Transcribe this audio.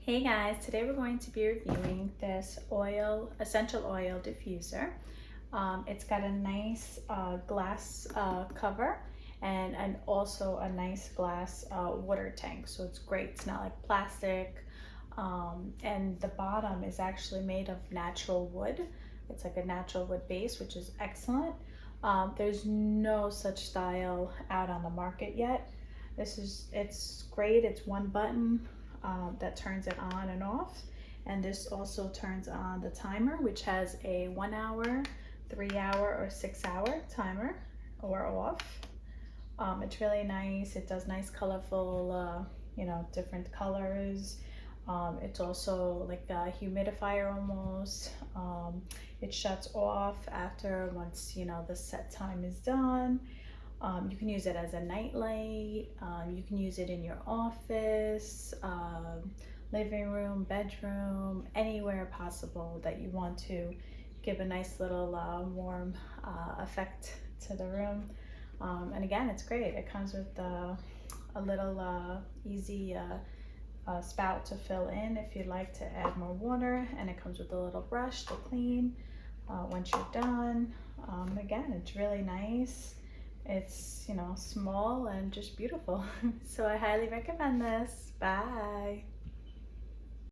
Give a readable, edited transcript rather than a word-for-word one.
Hey guys, today we're going to be reviewing this essential oil diffuser. It's got a nice glass cover and also a nice glass water tank. So it's great. It's not like plastic. And the bottom is actually made of natural wood. It's like a natural wood base, which is excellent. There's no such style out on the market yet. It's great. It's one button that turns it on and off. And this also turns on the timer, which has a 1 hour, 3 hour, or 6 hour timer or off. It's really nice. It does nice colorful, different colors. It's also like a humidifier almost. It shuts off after once the set time is done. You can use it as a nightlight. You can use it in your office, living room, bedroom, anywhere possible that you want to give a nice little warm effect to the room. And again, it's great. It comes with a little easy spout to fill in if you'd like to add more water, and it comes with a little brush to clean once you're done. Again, it's really nice. It's, small and just beautiful. So I highly recommend this. Bye.